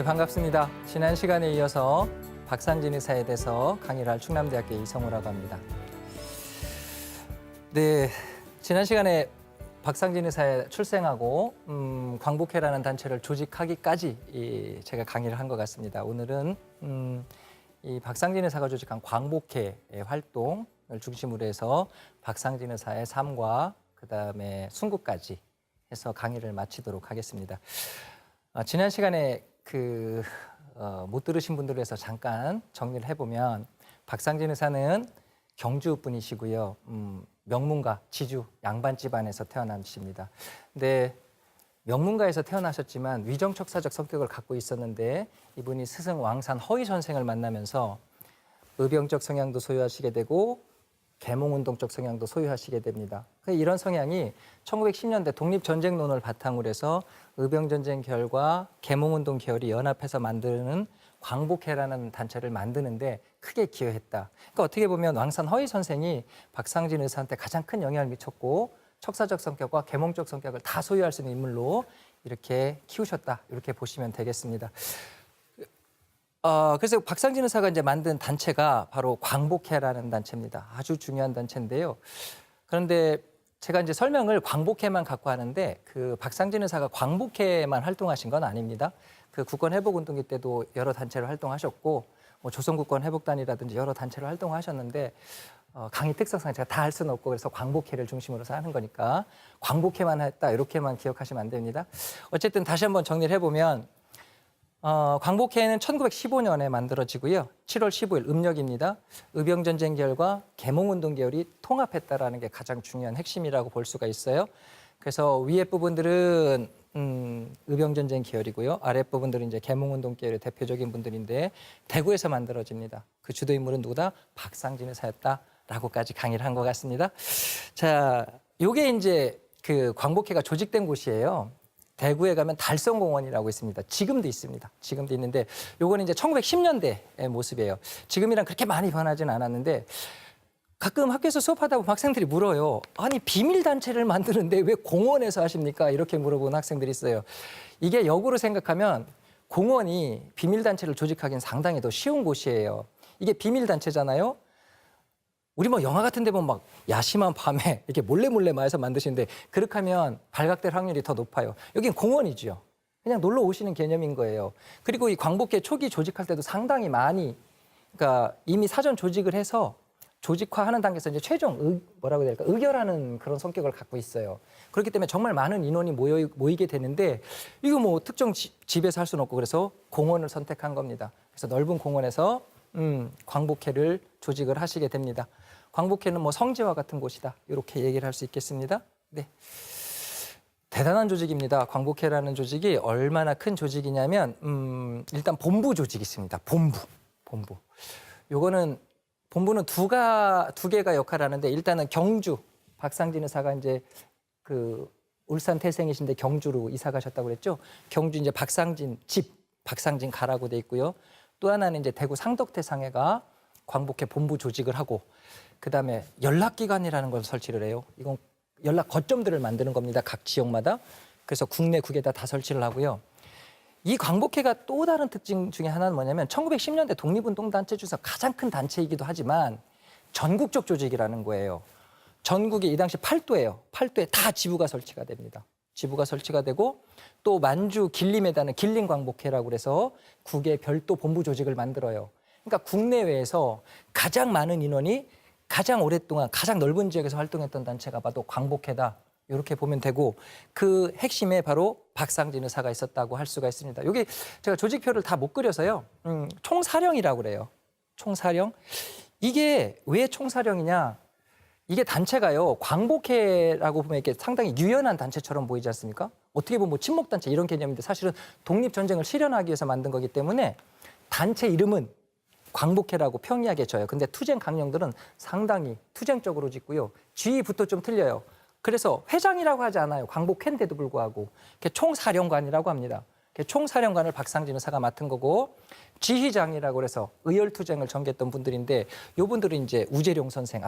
네, 반갑습니다. 지난 시간에 이어서 박상진 의사에 대해서 강의를 할 충남대학교 이성우라고 합니다. 네, 지난 시간에 박상진 의사에 출생하고 광복회라는 단체를 조직하기까지 제가 강의를 한 것 같습니다. 오늘은 이 박상진 의사가 조직한 광복회의 활동을 중심으로 해서 박상진 의사의 삶과 그다음에 순구까지 해서 강의를 마치도록 하겠습니다. 지난 시간에 못 들으신 분들을 위해서 잠깐 정리를 해보면 박상진 의사는 경주 분이시고요. 명문가, 지주, 양반 집안에서 태어나십니다. 근데 명문가에서 태어나셨지만 위정척사적 성격을 갖고 있었는데 이분이 스승 왕산 허위 선생을 만나면서 의병적 성향도 소유하시게 되고 계몽운동적 성향도 소유하시게 됩니다. 이런 성향이 1910년대 독립전쟁론을 바탕으로 해서 의병전쟁 계열과 계몽운동 계열이 연합해서 만드는 광복회라는 단체를 만드는데 크게 기여했다. 그러니까 어떻게 보면 왕산 허위 선생이 박상진 의사한테 가장 큰 영향을 미쳤고 척사적 성격과 계몽적 성격을 다 소유할 수 있는 인물로 이렇게 키우셨다. 이렇게 보시면 되겠습니다. 그래서 박상진 의사가 이제 만든 단체가 바로 광복회라는 단체입니다. 아주 중요한 단체인데요. 그런데 제가 이제 설명을 광복회만 갖고 하는데 그 박상진 의사가 광복회만 활동하신 건 아닙니다. 그 국권회복운동기 때도 여러 단체를 활동하셨고 뭐 조선국권회복단이라든지 여러 단체를 활동하셨는데 강의 특성상 제가 다 할 수는 없고 그래서 광복회를 중심으로 해서 하는 거니까 광복회만 했다 이렇게만 기억하시면 안 됩니다. 어쨌든 다시 한번 정리를 해보면 광복회는 1915년에 만들어지고요. 7월 15일 음력입니다. 의병전쟁 계열과 계몽운동 계열이 통합했다라는 게 가장 중요한 핵심이라고 볼 수가 있어요. 그래서 위에 부분들은 의병전쟁 계열이고요. 아래 부분들은 이제 계몽운동 계열의 대표적인 분들인데 대구에서 만들어집니다. 그 주도 인물은 누구다? 박상진 의사였다라고까지 강의를 한 것 같습니다. 자, 요게 이제 그 광복회가 조직된 곳이에요. 대구에 가면 달성공원이라고 있습니다. 지금도 있습니다. 지금도 있는데 요거는 이제 1910년대의 모습이에요. 지금이랑 그렇게 많이 변하지는 않았는데 가끔 학교에서 수업하다 보면 학생들이 물어요. 아니 비밀단체를 만드는데 왜 공원에서 하십니까? 이렇게 물어보는 학생들이 있어요. 이게 역으로 생각하면 공원이 비밀단체를 조직하기는 상당히 더 쉬운 곳이에요. 이게 비밀단체잖아요. 우리 뭐 영화 같은 데 보면 막 야심한 밤에 이렇게 몰래 마에서 만드시는데 그렇게 하면 발각될 확률이 더 높아요. 여긴 공원이죠. 그냥 놀러 오시는 개념인 거예요. 그리고 이 광복회 초기 조직할 때도 상당히 많이 그러니까 이미 사전 조직을 해서 조직화하는 단계에서 이제 최종 뭐라고 해야 될까? 의결하는 그런 성격을 갖고 있어요. 그렇기 때문에 정말 많은 인원이 모이게 되는데 이거 뭐 특정 집에서 할 수는 없고 그래서 공원을 선택한 겁니다. 그래서 넓은 공원에서 광복회를 조직을 하시게 됩니다. 광복회는 뭐 성지와 같은 곳이다. 이렇게 얘기를 할 수 있겠습니다. 네. 대단한 조직입니다. 광복회라는 조직이 얼마나 큰 조직이냐면 일단 본부 조직이 있습니다. 본부. 요거는 본부는 두 개가 역할을 하는데 일단은 경주 박상진 의사가 이제 그 울산 태생이신데 경주로 이사 가셨다고 그랬죠. 경주 이제 박상진 집 박상진 가라고 돼 있고요. 또 하나는 이제 대구 상덕태상회가 광복회 본부 조직을 하고 그다음에 연락기관이라는 걸 설치를 해요. 이건 연락 거점들을 만드는 겁니다. 각 지역마다. 그래서 국내 국에다 다 설치를 하고요. 이 광복회가 또 다른 특징 중에 하나는 뭐냐면 1910년대 독립운동단체 중에서 가장 큰 단체이기도 하지만 전국적 조직이라는 거예요. 전국에 이 당시 8도예요. 8도에 다 지부가 설치가 됩니다. 지부가 설치가 되고 또 만주 길림에다는 길림광복회라고 그래서 국의 별도 본부 조직을 만들어요. 그러니까 국내외에서 가장 많은 인원이 가장 오랫동안 가장 넓은 지역에서 활동했던 단체가 바로 광복회다. 이렇게 보면 되고 그 핵심에 바로 박상진 의사가 있었다고 할 수가 있습니다. 여기 제가 조직표를 다 못 그려서요. 총사령이라고 그래요. 총사령. 이게 왜 총사령이냐? 이게 단체가요. 광복회라고 보면 이렇게 상당히 유연한 단체처럼 보이지 않습니까? 어떻게 보면 뭐 친목단체 이런 개념인데 사실은 독립전쟁을 실현하기 위해서 만든 거기 때문에 단체 이름은 광복회라고 평이하게 져요. 근데 투쟁 강령들은 상당히 투쟁적으로 짓고요. 지휘부터 좀 틀려요. 그래서 회장이라고 하지 않아요. 광복회인데도 불구하고 총사령관이라고 합니다. 총사령관을 박상진 의사가 맡은 거고 지휘장이라고 그래서 의열투쟁을 전개했던 분들인데 요분들은 이제 우재룡 선생,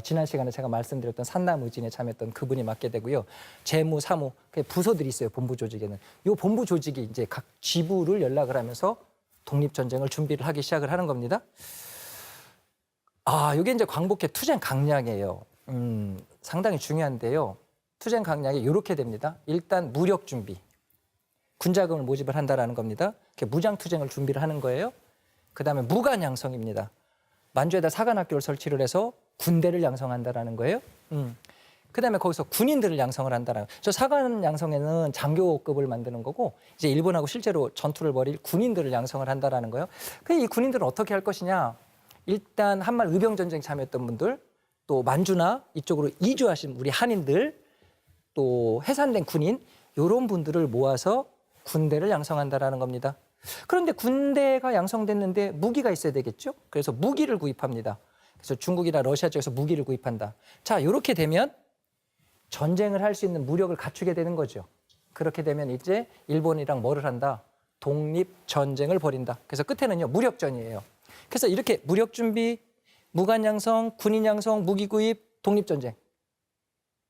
지난 시간에 제가 말씀드렸던 산남의진에 참여했던 그분이 맡게 되고요. 재무, 사무, 부서들이 있어요. 본부 조직에는. 요 본부 조직이 이제 각 지부를 연락을 하면서 독립전쟁을 준비를 하기 시작을 하는 겁니다. 이게 이제 광복회 투쟁 강령이에요. 상당히 중요한데요. 투쟁 강령이 이렇게 됩니다. 일단 무력 준비. 군자금을 모집을 한다라는 겁니다. 무장 투쟁을 준비를 하는 거예요. 그다음에 무관 양성입니다. 만주에다 사관학교를 설치를 해서 군대를 양성한다라는 거예요. 그다음에 거기서 군인들을 양성을 한다라는 거예요. 저 사관 양성에는 장교급을 만드는 거고 이제 일본하고 실제로 전투를 벌일 군인들을 양성을 한다라는 거예요. 이 군인들은 어떻게 할 것이냐? 일단 한말 의병 전쟁 참여했던 분들, 또 만주나 이쪽으로 이주하신 우리 한인들, 또 해산된 군인 이런 분들을 모아서 군대를 양성한다라는 겁니다. 그런데 군대가 양성됐는데 무기가 있어야 되겠죠? 그래서 무기를 구입합니다. 그래서 중국이나 러시아 쪽에서 무기를 구입한다. 자, 이렇게 되면 전쟁을 할 수 있는 무력을 갖추게 되는 거죠. 그렇게 되면 이제 일본이랑 뭐를 한다? 독립전쟁을 벌인다. 그래서 끝에는요, 무력전이에요. 그래서 이렇게 무력 준비, 무관 양성, 군인 양성, 무기 구입, 독립전쟁.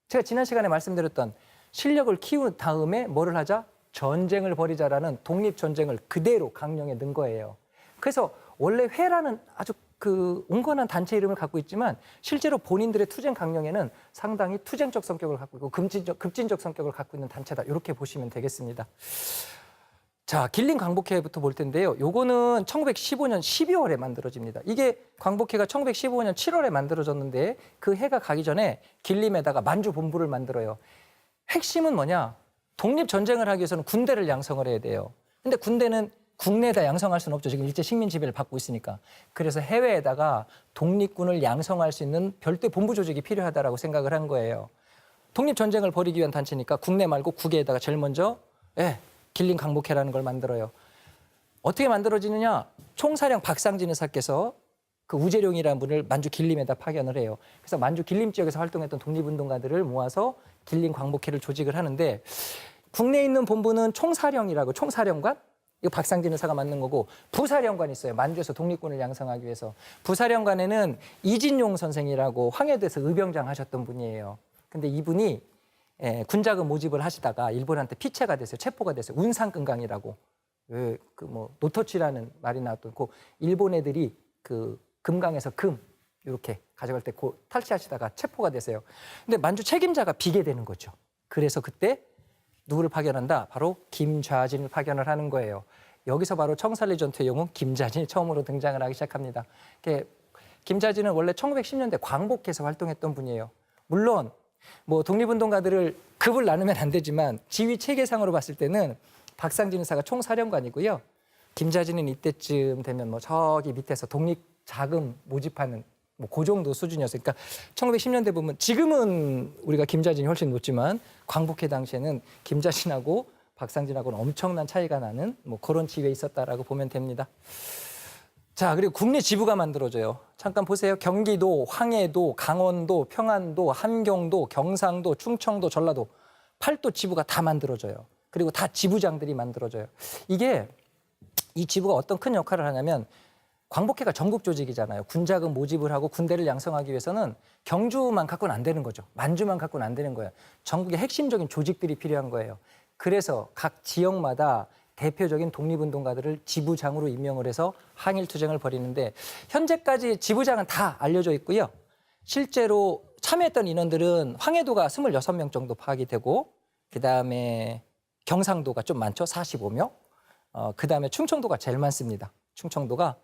제가 지난 시간에 말씀드렸던 실력을 키운 다음에 뭐를 하자? 전쟁을 벌이자라는 독립전쟁을 그대로 강령에 넣은 거예요. 그래서 원래 회라는 아주 온건한 단체 이름을 갖고 있지만 실제로 본인들의 투쟁 강령에는 상당히 투쟁적 성격을 갖고 있고 급진적 성격을 갖고 있는 단체다. 이렇게 보시면 되겠습니다. 자, 길림 광복회부터 볼 텐데요. 요거는 1915년 12월에 만들어집니다. 이게 광복회가 1915년 7월에 만들어졌는데 그 해가 가기 전에 길림에다가 만주 본부를 만들어요. 핵심은 뭐냐? 독립전쟁을 하기 위해서는 군대를 양성을 해야 돼요. 근데 군대는 국내에다 양성할 수는 없죠. 지금 일제 식민 지배를 받고 있으니까. 그래서 해외에다가 독립군을 양성할 수 있는 별도의 본부 조직이 필요하다라고 생각을 한 거예요. 독립전쟁을 벌이기 위한 단체니까 국내 말고 국외에다가 제일 먼저 길림 광복회라는 걸 만들어요. 어떻게 만들어지느냐? 총사령 박상진 의사께서 그 우재룡이라는 분을 만주 길림에다 파견을 해요. 그래서 만주 길림 지역에서 활동했던 독립운동가들을 모아서 길림 광복회를 조직을 하는데 국내에 있는 본부는 총사령이라고 총사령관? 이거 박상진 의사가 맡는 거고 부사령관이 있어요. 만주에서 독립군을 양성하기 위해서. 부사령관에는 이진용 선생이라고 황해도에서 의병장 하셨던 분이에요. 근데 이분이 군자금 모집을 하시다가 일본한테 피체가 됐어요. 체포가 됐어요. 운상금강이라고. 노터치라는 말이 나왔던 그 일본 애들이 그 금강에서 금 이렇게 가져갈 때 탈취하시다가 체포가 되세요. 근데 만주 책임자가 비게 되는 거죠. 그래서 그때 누구를 파견한다? 바로 김좌진을 파견을 하는 거예요. 여기서 바로 청산리 전투의 영웅 김좌진이 처음으로 등장을 하기 시작합니다. 김좌진은 원래 1910년대 광복해서 활동했던 분이에요. 물론 뭐 독립운동가들을 급을 나누면 안 되지만 지휘 체계상으로 봤을 때는 박상진 의사가 총사령관이고요. 김좌진은 이때쯤 되면 뭐 저기 밑에서 독립 자금 모집하는 뭐 그 정도 수준이었어요. 그러니까 1910년대 보면 지금은 우리가 김좌진이 훨씬 높지만 광복회 당시에는 김좌진하고 박상진하고는 엄청난 차이가 나는 뭐 그런 지위에 있었다라고 보면 됩니다. 자, 그리고 국내 지부가 만들어져요. 잠깐 보세요. 경기도, 황해도, 강원도, 평안도, 함경도, 경상도, 충청도, 전라도 8도 지부가 다 만들어져요. 그리고 다 지부장들이 만들어져요. 이 지부가 어떤 큰 역할을 하냐면 광복회가 전국 조직이잖아요. 군자금 모집을 하고 군대를 양성하기 위해서는 경주만 갖고는 안 되는 거죠. 만주만 갖고는 안 되는 거예요. 전국의 핵심적인 조직들이 필요한 거예요. 그래서 각 지역마다 대표적인 독립운동가들을 지부장으로 임명을 해서 항일투쟁을 벌이는데 현재까지 지부장은 다 알려져 있고요. 실제로 참여했던 인원들은 황해도가 26명 정도 파악이 되고 그다음에 경상도가 좀 많죠. 45명. 그다음에 충청도가 제일 많습니다. 충청도가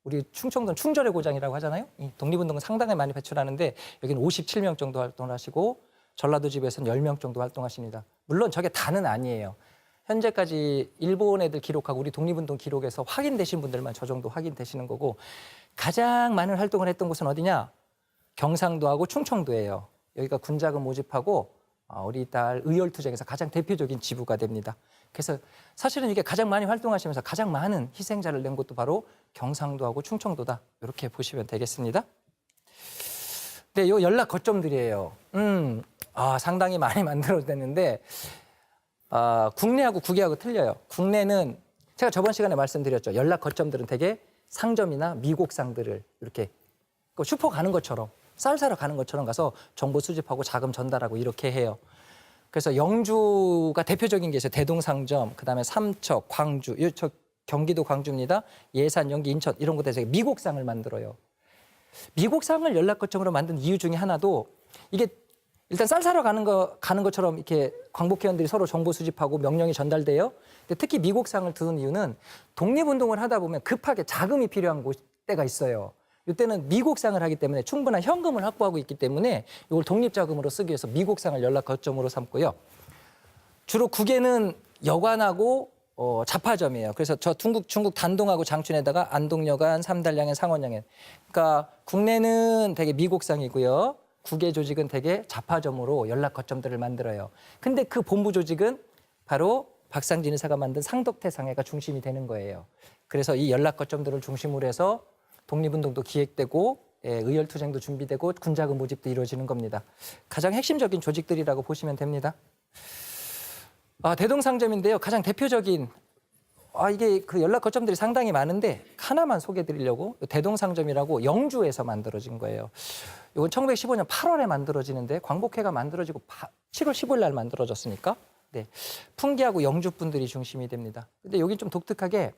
우리 충청도는 충절의 고장이라고 하잖아요. 이 독립운동은 상당히 많이 배출하는데 여기는 57명 정도 활동을 하시고 전라도 지부에서는 10명 정도 활동하십니다. 물론 저게 다는 아니에요. 현재까지 일본 애들 기록하고 우리 독립운동 기록에서 확인되신 분들만 저 정도 확인되시는 거고 가장 많은 활동을 했던 곳은 어디냐? 경상도하고 충청도예요. 여기가 군자금 모집하고 우리 딸 의열투쟁에서 가장 대표적인 지부가 됩니다. 그래서 사실은 이게 가장 많이 활동하시면서 가장 많은 희생자를 낸 곳도 바로 경상도하고 충청도다. 이렇게 보시면 되겠습니다. 네, 요 연락 거점들이에요. 상당히 많이 만들어졌는데 국내하고 국외하고 틀려요. 국내는 제가 저번 시간에 말씀드렸죠. 연락 거점들은 되게 상점이나 미국상들을 이렇게 슈퍼 가는 것처럼 쌀 사러 가는 것처럼 가서 정보 수집하고 자금 전달하고 이렇게 해요. 그래서 영주가 대표적인 게 있어요. 대동상점, 그다음에 삼척, 광주, 저 경기도 광주입니다. 예산, 연기, 인천 이런 곳에서 미국상을 만들어요. 미국상을 연락 거점으로 만든 이유 중에 하나도 이게 일단 쌀 사러 가는 것처럼 이렇게 광복회원들이 서로 정보 수집하고 명령이 전달돼요. 근데 특히 미국상을 두는 이유는 독립운동을 하다 보면 급하게 자금이 필요한 때가 있어요. 이때는 미국상을 하기 때문에 충분한 현금을 확보하고 있기 때문에 이걸 독립자금으로 쓰기 위해서 미국상을 연락 거점으로 삼고요. 주로 국외는 여관하고 잡화점이에요. 그래서 저 중국 단동하고 장춘에다가 안동여관, 삼달양행, 상원양행. 그러니까 국내는 되게 미국상이고요. 국외 조직은 되게 잡화점으로 연락 거점들을 만들어요. 근데 그 본부 조직은 바로 박상진 의사가 만든 상덕태상회가 중심이 되는 거예요. 그래서 이 연락 거점들을 중심으로 해서 독립운동도 기획되고 의열투쟁도 준비되고 군자금 모집도 이루어지는 겁니다. 가장 핵심적인 조직들이라고 보시면 됩니다. 대동상점인데요. 가장 대표적인 이게 그 연락 거점들이 상당히 많은데 하나만 소개해드리려고 대동상점이라고 영주에서 만들어진 거예요. 이건 1915년 8월에 만들어지는데 광복회가 만들어지고 7월 15일 날 만들어졌으니까 네, 풍기하고 영주 분들이 중심이 됩니다. 근데 여긴 좀 독특하게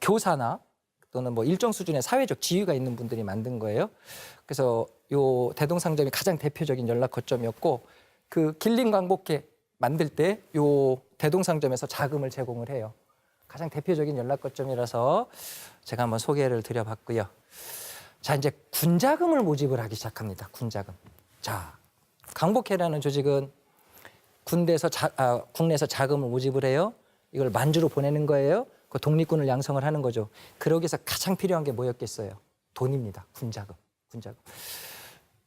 교사나 또는 뭐 일정 수준의 사회적 지위가 있는 분들이 만든 거예요. 그래서 요 대동상점이 가장 대표적인 연락 거점이었고 그 길림 광복회 만들 때 요 대동상점에서 자금을 제공을 해요. 가장 대표적인 연락 거점이라서 제가 한번 소개를 드려봤고요. 자, 이제 군자금을 모집을 하기 시작합니다. 군자금. 자, 광복회라는 조직은 국내에서 자금을 모집을 해요. 이걸 만주로 보내는 거예요. 그 독립군을 양성을 하는 거죠. 그러기 위해서 가장 필요한 게 뭐였겠어요? 돈입니다. 군자금.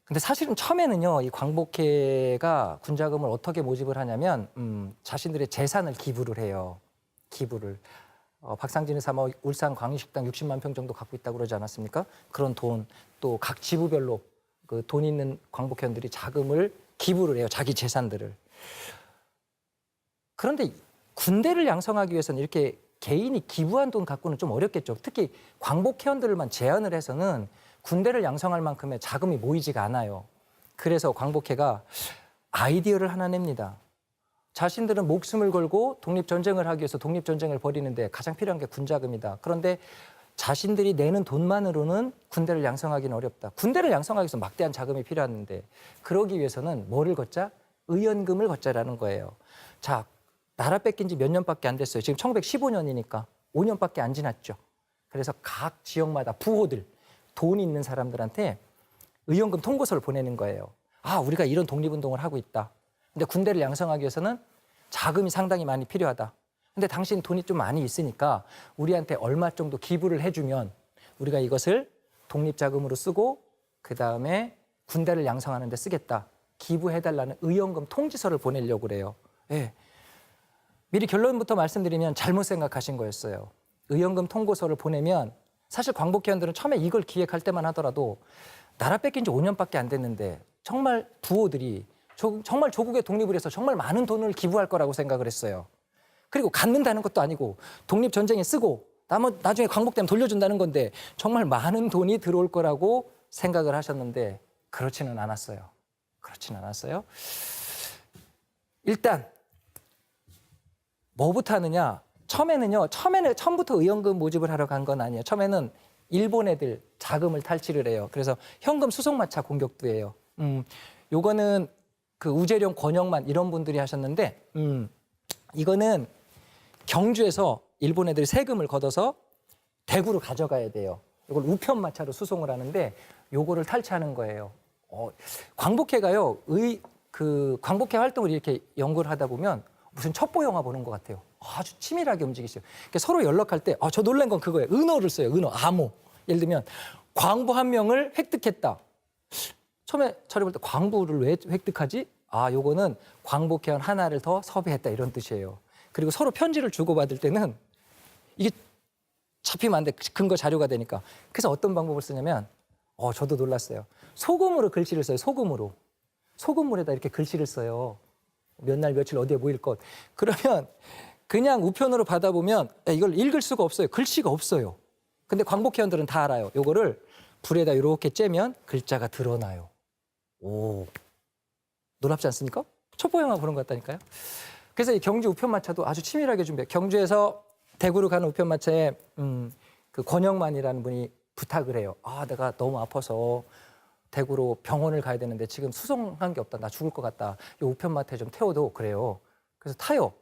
근데 사실은 처음에는요, 이 광복회가 군자금을 어떻게 모집을 하냐면, 자신들의 재산을 기부를 해요. 기부를. 박상진 의사 울산 광유식당 60만 평 정도 갖고 있다고 그러지 않았습니까? 그런 돈, 또 각 지부별로 그 돈 있는 광복회원들이 자금을 기부를 해요. 자기 재산들을. 그런데 군대를 양성하기 위해서는 이렇게 개인이 기부한 돈 갖고는 좀 어렵겠죠. 특히 광복회원들만 제한을 해서는 군대를 양성할 만큼의 자금이 모이지가 않아요. 그래서 광복회가 아이디어를 하나 냅니다. 자신들은 목숨을 걸고 독립전쟁을 하기 위해서 독립전쟁을 벌이는데 가장 필요한 게 군자금이다. 그런데 자신들이 내는 돈만으로는 군대를 양성하기는 어렵다. 군대를 양성하기 위해서 막대한 자금이 필요한데 그러기 위해서는 뭐를 걷자? 의연금을 걷자라는 거예요. 자, 나라 뺏긴 지 몇 년밖에 안 됐어요. 지금 1915년이니까 5년밖에 안 지났죠. 그래서 각 지역마다 부호들, 돈 있는 사람들한테 의연금 통고서를 보내는 거예요. 우리가 이런 독립운동을 하고 있다. 근데 군대를 양성하기 위해서는 자금이 상당히 많이 필요하다. 근데 당신 돈이 좀 많이 있으니까 우리한테 얼마 정도 기부를 해주면 우리가 이것을 독립자금으로 쓰고 그다음에 군대를 양성하는 데 쓰겠다. 기부해달라는 의연금 통지서를 보내려고 그래요. 예. 미리 결론부터 말씀드리면 잘못 생각하신 거였어요. 의연금 통고서를 보내면 사실 광복회원들은 처음에 이걸 기획할 때만 하더라도 나라 뺏긴 지 5년밖에 안 됐는데 정말 부호들이 정말 조국의 독립을 위해서 정말 많은 돈을 기부할 거라고 생각을 했어요. 그리고 갖는다는 것도 아니고 독립전쟁에 쓰고 나중에 광복되면 돌려준다는 건데 정말 많은 돈이 들어올 거라고 생각을 하셨는데 그렇지는 않았어요. 일단 뭐부터 하느냐? 처음부터 의연금 모집을 하러 간 건 아니에요. 처음에는 일본 애들 자금을 탈취를 해요. 그래서 현금 수송마차 공격도 해요. 요거는 그 우재룡, 권영만 이런 분들이 하셨는데 이거는 경주에서 일본 애들이 세금을 걷어서 대구로 가져가야 돼요. 이걸 우편마차로 수송을 하는데 요거를 탈취하는 거예요. 광복회가요. 광복회 활동을 이렇게 연구를 하다 보면 무슨 첩보 영화 보는 것 같아요. 아주 치밀하게 움직이시죠. 그러니까 서로 연락할 때 저 놀란 건 그거예요. 은어를 써요. 암호. 예를 들면 광부 한 명을 획득했다. 처음에 저를 볼 때 광부를 왜 획득하지? 요거는 광복회원 하나를 더 섭외했다 이런 뜻이에요. 그리고 서로 편지를 주고받을 때는 이게 잡히면 안 돼. 근거 자료가 되니까. 그래서 어떤 방법을 쓰냐면 저도 놀랐어요. 소금으로 글씨를 써요. 소금물에다 이렇게 글씨를 써요. 몇 날 며칠 어디에 모일 것. 그러면 그냥 우편으로 받아보면 이걸 읽을 수가 없어요. 글씨가 없어요. 근데 광복회원들은 다 알아요. 요거를 불에다 이렇게 쬐면 글자가 드러나요. 오, 놀랍지 않습니까? 첩보 영화 보는 것 같다니까요. 그래서 이 경주 우편마차도 아주 치밀하게 준비해요. 경주에서 대구로 가는 우편마차에 그 권영만이라는 분이 부탁을 해요. 아, 내가 너무 아파서 대구로 병원을 가야 되는데 지금 수송한 게 없다. 나 죽을 것 같다. 이 우편마차에 좀 태워도 그래요. 그래서 타요.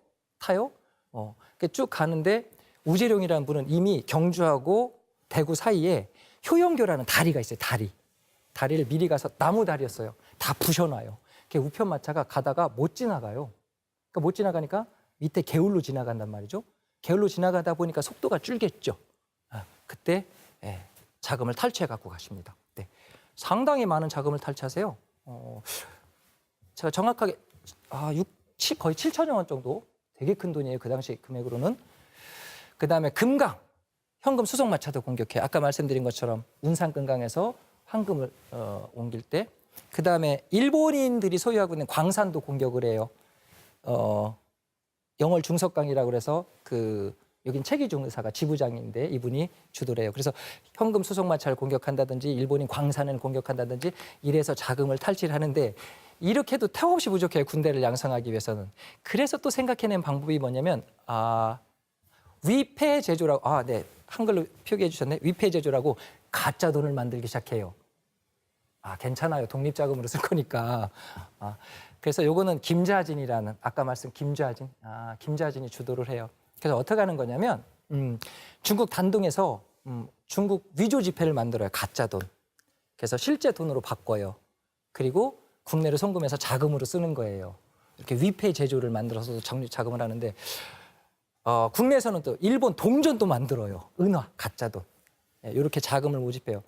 쭉 가는데 우재룡이라는 분은 이미 경주하고 대구 사이에 효영교라는 다리가 있어요. 다리를 미리 가서 나무 다리였어요. 다 부셔놔요. 우편마차가 가다가 못 지나가요. 그러니까 못 지나가니까 밑에 개울로 지나간단 말이죠. 개울로 지나가다 보니까 속도가 줄겠죠. 그때 자금을 탈취해 갖고 가십니다. 네. 상당히 많은 자금을 탈취하세요. 제가 정확하게 거의 7천여 원 정도 되게 큰 돈이에요. 그 당시 금액으로는. 그다음에 금강, 현금 수송마차도 공격해. 아까 말씀드린 것처럼 운산금강에서 황금을 옮길 때. 그다음에 일본인들이 소유하고 있는 광산도 공격을 해요. 영월 중석강이라고 그래서 여긴 최기중 의사가 지부장인데 이분이 주도를 해요. 그래서 현금 수송마차를 공격한다든지 일본인 광산을 공격한다든지 이래서 자금을 탈취를 하는데 이렇게 해도 턱없이 부족해요. 군대를 양성하기 위해서는. 그래서 또 생각해낸 방법이 뭐냐면 위패제조라고 네, 한글로 표기해 주셨네. 위패제조라고 가짜 돈을 만들기 시작해요. 괜찮아요. 독립자금으로 쓸 거니까. 그래서 요거는 김자진이라는 아까 말씀 김자진. 김자진이 주도를 해요. 그래서 어떻게 하는 거냐면 중국 단둥에서 중국 위조 지폐를 만들어요. 가짜 돈. 그래서 실제 돈으로 바꿔요. 그리고 국내로 송금해서 자금으로 쓰는 거예요. 이렇게 위패 제조를 만들어서 자금을 하는데 국내에서는 또 일본 동전도 만들어요. 은화, 가짜 돈. 이렇게 자금을 모집해요.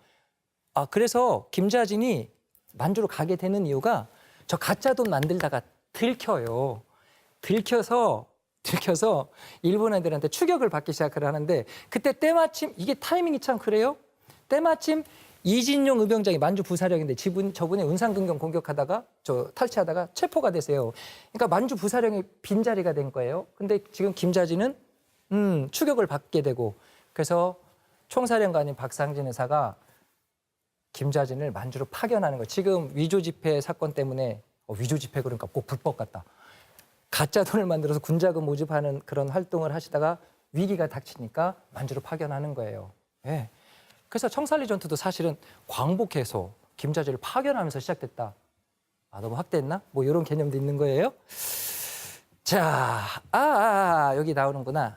그래서 김자진이 만주로 가게 되는 이유가 저 가짜 돈 만들다가 들켜요. 들켜서 일본 애들한테 추격을 받기 시작을 하는데 그때 때마침 이게 타이밍이 참 그래요. 때마침 이진용 의병장이 만주 부사령인데 저분이 운산근경 공격하다가 탈취하다가 체포가 되세요. 그러니까 만주 부사령이 빈자리가 된 거예요. 근데 지금 김자진은 추격을 받게 되고 그래서 총사령관인 박상진 의사가 김자진을 만주로 파견하는 거예요. 지금 위조 지폐 사건 때문에 위조 지폐 그러니까 꼭 불법 같다. 가짜 돈을 만들어서 군자금 모집하는 그런 활동을 하시다가 위기가 닥치니까 만주로 파견하는 거예요. 네. 그래서 청산리 전투도 사실은 광복해서 김자진을 파견하면서 시작됐다. 너무 확대했나? 뭐 이런 개념도 있는 거예요. 자, 여기 나오는구나.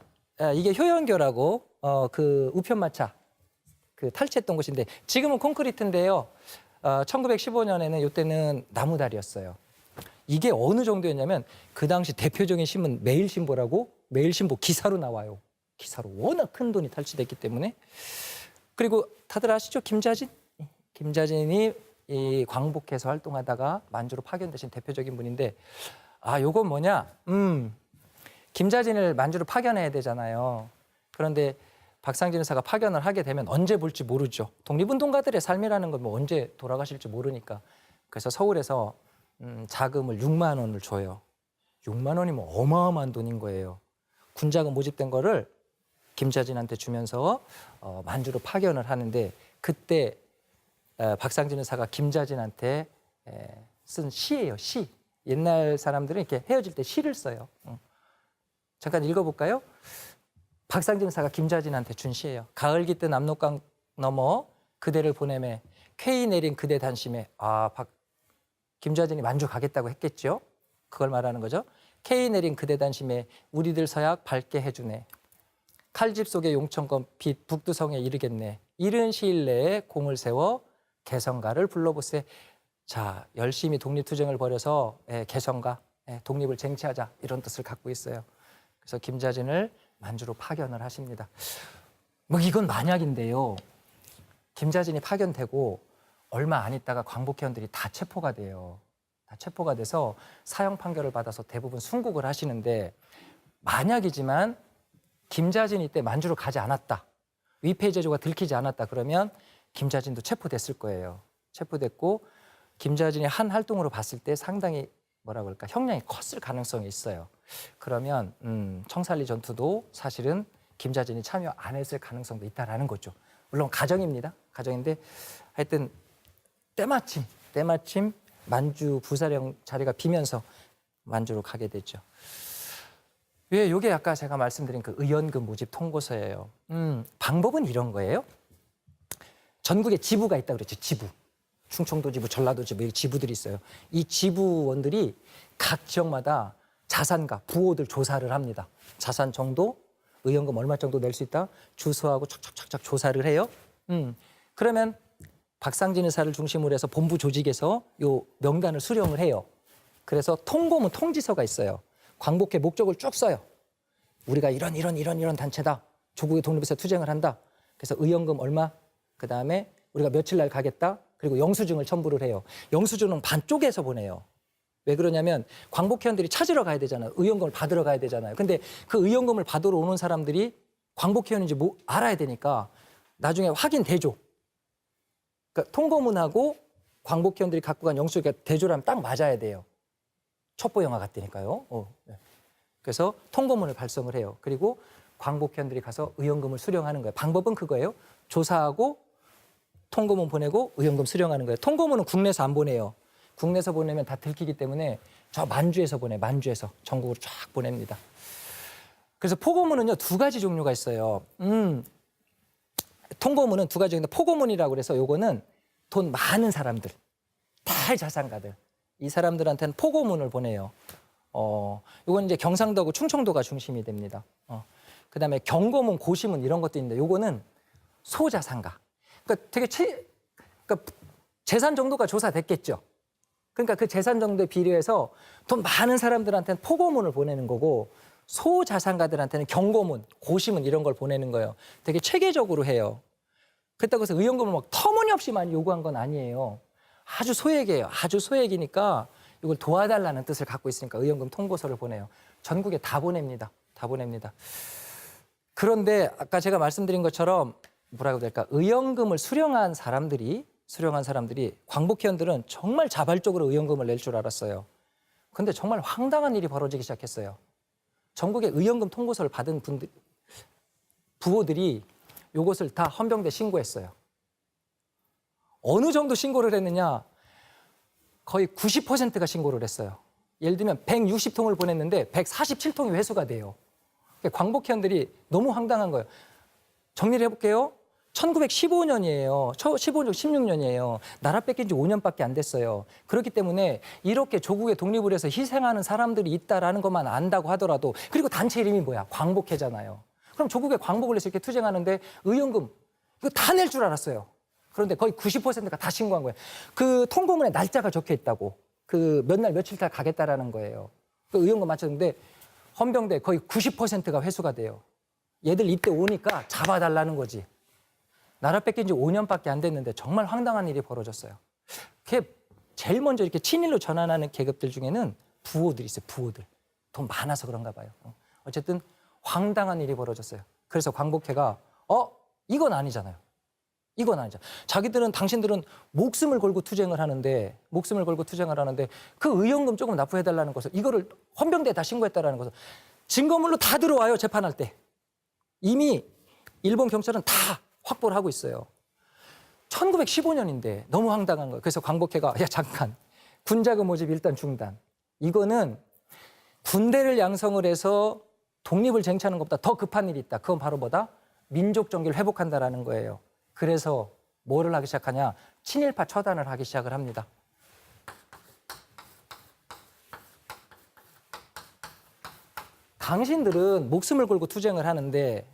이게 효연교라고 그 우편마차 탈취했던 곳인데 지금은 콘크리트인데요. 1915년에는 이때는 나무다리였어요. 이게 어느 정도였냐면 그 당시 대표적인 신문 매일신보라고 매일신보 기사로 나와요. 기사로 워낙 큰 돈이 탈취됐기 때문에. 그리고 다들 아시죠? 김자진이 이 광복해서 활동하다가 만주로 파견되신 대표적인 분인데 요건 뭐냐? 김자진을 만주로 파견해야 되잖아요. 그런데 박상진 의사가 파견을 하게 되면 언제 볼지 모르죠. 독립운동가들의 삶이라는 건 뭐 언제 돌아가실지 모르니까. 그래서 서울에서 자금을 6만 원을 줘요. 6만 원이면 어마어마한 돈인 거예요. 군자금 모집된 거를 김자진한테 주면서 만주로 파견을 하는데 그때 박상진 의사가 김자진한테 쓴 시예요. 시. 옛날 사람들은 이렇게 헤어질 때 시를 써요. 잠깐 읽어볼까요? 박상진 의사가 김자진한테 준 시예요. 가을 깃든 압록강 넘어 그대를 보내매 쾌히 내린 그대 단심에 김자진이 만주 가겠다고 했겠죠. 그걸 말하는 거죠. 쾌히 내린 그대 단심에 우리들 서약 밝게 해주네. 칼집 속에 용천검 빛 북두성에 이르겠네. 이른 시일 내에 공을 세워 개성가를 불러보세. 자, 열심히 독립투쟁을 벌여서 개성가, 독립을 쟁취하자 이런 뜻을 갖고 있어요. 그래서 김자진을 만주로 파견을 하십니다. 뭐 이건 만약인데요. 김자진이 파견되고 얼마 안 있다가 광복회원들이 다 체포가 돼요. 다 체포가 돼서 사형 판결을 받아서 대부분 순국을 하시는데 만약이지만 김자진이 이때 만주로 가지 않았다. 위패제조가 들키지 않았다. 그러면 김자진도 체포됐을 거예요. 체포됐고 김자진이 한 활동으로 봤을 때 상당히 뭐라 그럴까 형량이 컸을 가능성이 있어요. 그러면 청산리 전투도 사실은 김자진이 참여 안 했을 가능성도 있다라는 거죠. 물론 가정입니다. 가정인데 하여튼 때마침 만주 부사령 자리가 비면서 만주로 가게 되죠. 왜 이게 아까 제가 말씀드린 그 의원금 모집 통고서예요. 방법은 이런 거예요. 전국에 지부가 있다고 그랬죠. 지부. 충청도 지부, 전라도 지부, 이 지부들이 있어요. 이 지부원들이 각 지역마다 자산가, 부호들 조사를 합니다. 자산 정도, 의원금 얼마 정도 낼 수 있다, 주소하고 촥촥촥촥 조사를 해요. 그러면 박상진 의사를 중심으로 해서 본부 조직에서 요 명단을 수령을 해요. 그래서 통보문 통지서가 있어요. 광복회 목적을 쭉 써요. 우리가 이런 단체다. 조국의 독립에서 투쟁을 한다. 그래서 의원금 얼마, 그다음에 우리가 며칠 날 가겠다. 그리고 영수증을 첨부를 해요. 영수증은 반쪽에서 보내요. 왜 그러냐면 광복회원들이 찾으러 가야 되잖아요. 의원금을 받으러 가야 되잖아요. 근데 그 의원금을 받으러 오는 사람들이 광복회원인지 뭐 알아야 되니까 나중에 확인되죠. 그러니까 통보문하고 광복회원들이 갖고 간 영수증이 대조라면 딱 맞아야 돼요. 첩보 영화 같으니까요. 네. 그래서 통보문을 발송을 해요. 그리고 광복회원들이 가서 의원금을 수령하는 거예요. 방법은 그거예요. 조사하고 통보문 보내고 의원금 수령하는 거예요. 통보문은 국내에서 안 보내요. 국내에서 보내면 다 들키기 때문에 저 만주에서 보내, 만주에서 전국으로 쫙 보냅니다. 그래서 포고문은요 2가지 종류가 있어요. 통보문은 2가지인데 포고문이라고 그래서 요거는 돈 많은 사람들, 탈자산가들 이 사람들한테는 포고문을 보내요. 요건 이제 경상도하고 충청도가 중심이 됩니다. 그다음에 경고문, 고시문 이런 것도 있는데 요거는 소자산가. 그러니까 그러니까 재산 정도가 조사됐겠죠. 그러니까 그 재산 정도에 비례해서 돈 많은 사람들한테는 포고문을 보내는 거고 소자산가들한테는 경고문, 고시문 이런 걸 보내는 거예요. 되게 체계적으로 해요. 그렇다고 해서 의원금을 막 터무니없이 많이 요구한 건 아니에요. 아주 소액이에요. 아주 소액이니까 이걸 도와달라는 뜻을 갖고 있으니까 의원금 통보서를 보내요. 전국에 다 보냅니다. 다 보냅니다. 그런데 아까 제가 말씀드린 것처럼 뭐라고 될까? 의원금을 수령한 사람들이 광복회원들은 정말 자발적으로 의원금을 낼 줄 알았어요. 근데 정말 황당한 일이 벌어지기 시작했어요. 전국에 의원금 통보서를 받은 부호들이 이것을 다 헌병대에 신고했어요. 어느 정도 신고를 했느냐? 거의 90%가 신고를 했어요. 예를 들면 160통을 보냈는데 147통이 회수가 돼요. 광복회원들이 너무 황당한 거예요. 정리를 해볼게요. 1915년이에요. 16년이에요. 나라 뺏긴 지 5년밖에 안 됐어요. 그렇기 때문에 이렇게 조국의 독립을 위해서 희생하는 사람들이 있다라는 것만 안다고 하더라도 그리고 단체 이름이 뭐야? 광복회잖아요. 그럼 조국의 광복을 위해서 이렇게 투쟁하는데 의원금 이거 다 낼 줄 알았어요. 그런데 거의 90%가 다 신고한 거예요. 그 통보문에 날짜가 적혀 있다고. 그 몇 날 며칠 달 가겠다라는 거예요. 그 의원금 맞췄는데 헌병대 거의 90%가 회수가 돼요. 얘들 이때 오니까 잡아달라는 거지. 나라 뺏긴 지 5년밖에 안 됐는데 정말 황당한 일이 벌어졌어요. 그게 제일 먼저 이렇게 친일로 전환하는 계급들 중에는 부호들이 있어요. 부호들. 돈 많아서 그런가 봐요. 어쨌든 황당한 일이 벌어졌어요. 그래서 광복회가 이건 아니잖아요. 이건 아니죠. 당신들은 목숨을 걸고 투쟁을 하는데 그 의원금 조금 납부해달라는 것을 이거를 헌병대에 다 신고했다라는 것을 증거물로 다 들어와요. 재판할 때. 이미 일본 경찰은 다 확보를 하고 있어요. 1915년인데 너무 황당한 거예요. 그래서 광복회가 잠깐 군자금 모집 일단 중단. 이거는 군대를 양성을 해서 독립을 쟁취하는 것보다 더 급한 일이 있다. 그건 바로 뭐다? 민족 정기를 회복한다라는 거예요. 그래서 뭐를 하기 시작하냐? 친일파 처단을 하기 시작을 합니다. 당신들은 목숨을 걸고 투쟁을 하는데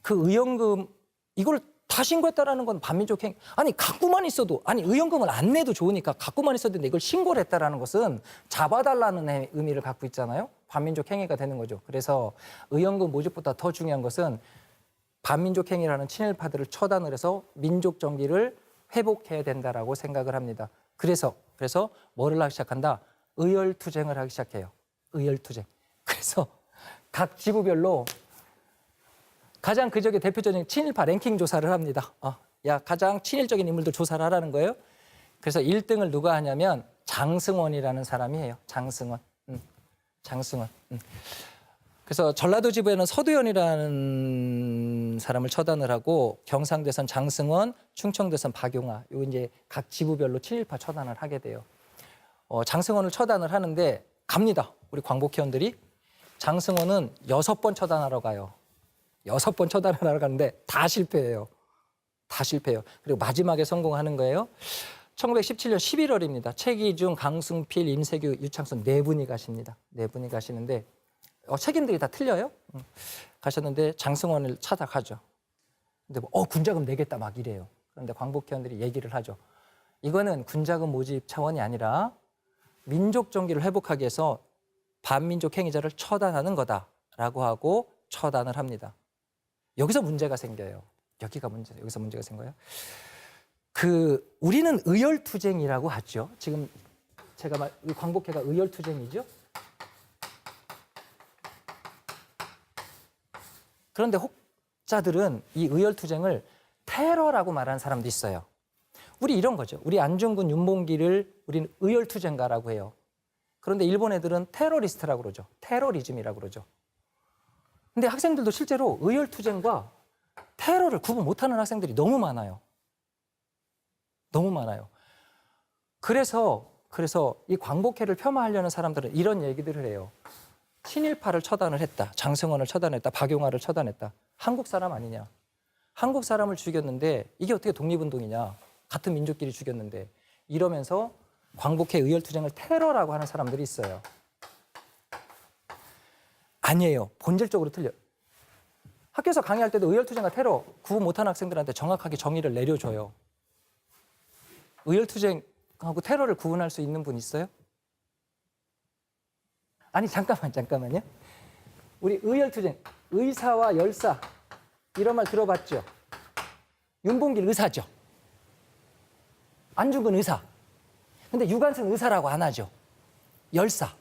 그 의원금 이걸 다 신고했다라는 건 반민족 행위. 아니 갖고만 있어도 의원금을 안 내도 좋으니까 갖고만 있어도 되는데 이걸 신고를 했다라는 것은 잡아달라는 의미를 갖고 있잖아요. 반민족 행위가 되는 거죠. 그래서 의원금 모집보다 더 중요한 것은 반민족 행위라는 친일파들을 처단을 해서 민족 정기를 회복해야 된다라고 생각을 합니다. 그래서 뭐를 하기 시작한다? 의열투쟁을 하기 시작해요. 의열투쟁. 그래서 각 지구별로 가장 그저께 대표적인 친일파 랭킹 조사를 합니다. 가장 친일적인 인물들 조사를 하라는 거예요. 그래서 1등을 누가 하냐면 장승원이라는 사람이에요. 장승원. 장승원. 그래서 전라도 지부에는 서두현이라는 사람을 처단을 하고 경상도에선 장승원, 충청도에선 박용화. 요 이제 각 지부별로 친일파 처단을 하게 돼요. 장승원을 처단을 하는데 갑니다. 우리 광복회원들이 장승원은 6번 처단하러 가요. 6번 처단하러 가는데 다 실패해요. 다 실패해요. 그리고 마지막에 성공하는 거예요. 1917년 11월입니다. 최기중, 강승필, 임세규, 유창순 4분이 가십니다. 4분이 가시는데 책임들이 다 틀려요. 가셨는데 장승원을 찾아가죠. 근데 군자금 내겠다 막 이래요. 그런데 광복회원들이 얘기를 하죠. 이거는 군자금 모집 차원이 아니라 민족 정기를 회복하기 위해서 반민족 행위자를 처단하는 거다라고 하고 처단을 합니다. 여기서 문제가 생겨요. 여기서 문제가 생겨요. 우리는 의열투쟁이라고 하죠. 지금 제가 광복회가 의열투쟁이죠. 그런데 혹자들은 이 의열투쟁을 테러라고 말하는 사람도 있어요. 우리 이런 거죠. 우리 안중근, 윤봉길을 우리는 의열투쟁가라고 해요. 그런데 일본 애들은 테러리스트라고 그러죠. 테러리즘이라고 그러죠. 근데 학생들도 실제로 의열투쟁과 테러를 구분 못하는 학생들이 너무 많아요. 너무 많아요. 그래서 이 광복회를 폄하하려는 사람들은 이런 얘기들을 해요. 친일파를 처단을 했다. 장승원을 처단했다. 박용화를 처단했다. 한국 사람 아니냐. 한국 사람을 죽였는데 이게 어떻게 독립운동이냐. 같은 민족끼리 죽였는데. 이러면서 광복회 의열투쟁을 테러라고 하는 사람들이 있어요. 아니에요. 본질적으로 틀려요. 학교에서 강의할 때도 의열투쟁과 테러 구분 못하는 학생들한테 정확하게 정의를 내려줘요. 의열투쟁하고 테러를 구분할 수 있는 분 있어요? 아니 잠깐만요. 우리 의열투쟁, 의사와 열사 이런 말 들어봤죠? 윤봉길 의사죠. 안중근 의사. 근데 유관순 의사라고 안 하죠. 열사.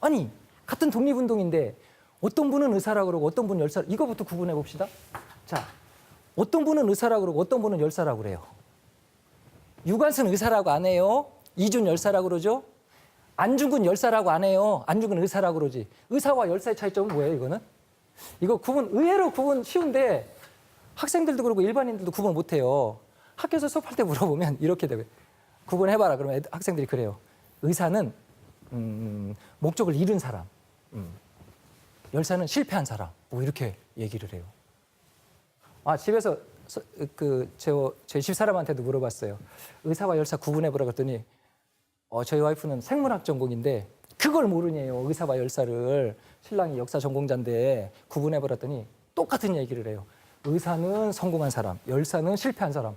아니 같은 독립운동인데 어떤 분은 의사라고 그러고 어떤 분은 열사. 이거부터 구분해 봅시다. 자, 어떤 분은 의사라고 그러고 어떤 분은 열사라고 그래요. 유관순 의사라고 안 해요. 이준 열사라고 그러죠. 안중근 열사라고 안 해요. 안중근 의사라고 그러지. 의사와 열사의 차이점은 뭐예요, 이거는? 이거 의외로 구분 쉬운데 학생들도 그러고 일반인들도 구분 못 해요. 학교에서 수업할 때 물어보면 이렇게 돼요. 구분해봐라. 그러면 학생들이 그래요. 의사는 목적을 잃은 사람. 열사는 실패한 사람. 뭐 이렇게 얘기를 해요. 집에서 제 집사람한테도 물어봤어요. 의사와 열사 구분해보라 그랬더니 저희 와이프는 생문학 전공인데 그걸 모르네요. 의사와 열사를. 신랑이 역사 전공자인데 구분해버렸더니 똑같은 얘기를 해요. 의사는 성공한 사람, 열사는 실패한 사람.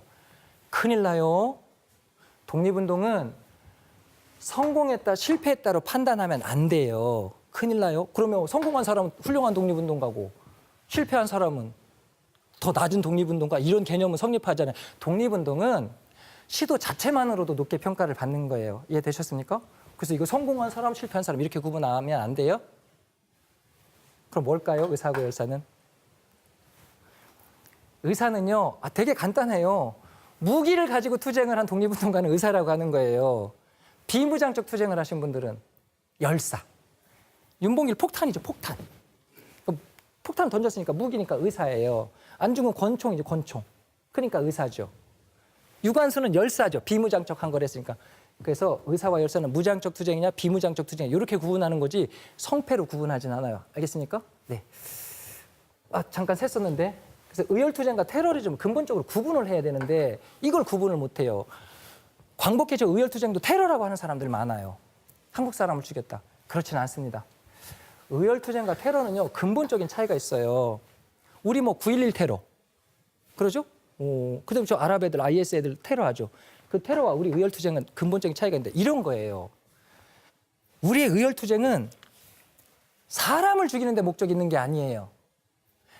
큰일 나요. 독립운동은 성공했다, 실패했다로 판단하면 안 돼요. 큰일 나요. 그러면 성공한 사람은 훌륭한 독립운동가고 실패한 사람은 더 낮은 독립운동가, 이런 개념은 성립하잖아요. 독립운동은 시도 자체만으로도 높게 평가를 받는 거예요. 이해되셨습니까? 그래서 이거 성공한 사람, 실패한 사람 이렇게 구분하면 안 돼요? 그럼 뭘까요? 의사하고 열사는? 의사는요, 되게 간단해요. 무기를 가지고 투쟁을 한 독립운동가는 의사라고 하는 거예요. 비무장적 투쟁을 하신 분들은 열사. 윤봉길 폭탄이죠, 폭탄. 폭탄을 던졌으니까 무기니까 의사예요. 안중근 권총이죠, 권총. 그러니까 의사죠. 유관순은 열사죠. 비무장적 한 걸 했으니까. 그래서 의사와 열사는 무장적 투쟁이냐 비무장적 투쟁이냐 이렇게 구분하는 거지 성패로 구분하진 않아요. 알겠습니까? 네. 잠깐 샜었는데. 그래서 의열투쟁과 테러리즘 근본적으로 구분을 해야 되는데 이걸 구분을 못해요. 광복회죠. 의열투쟁도 테러라고 하는 사람들 많아요. 한국 사람을 죽였다. 그렇지는 않습니다. 의열투쟁과 테러는요. 근본적인 차이가 있어요. 우리 9.11 테러. 그러죠? 그다음에 저 아랍 애들, IS 애들 테러하죠. 그 테러와 우리 의열투쟁은 근본적인 차이가 있는데 이런 거예요. 우리의 의열투쟁은 사람을 죽이는 데 목적이 있는 게 아니에요.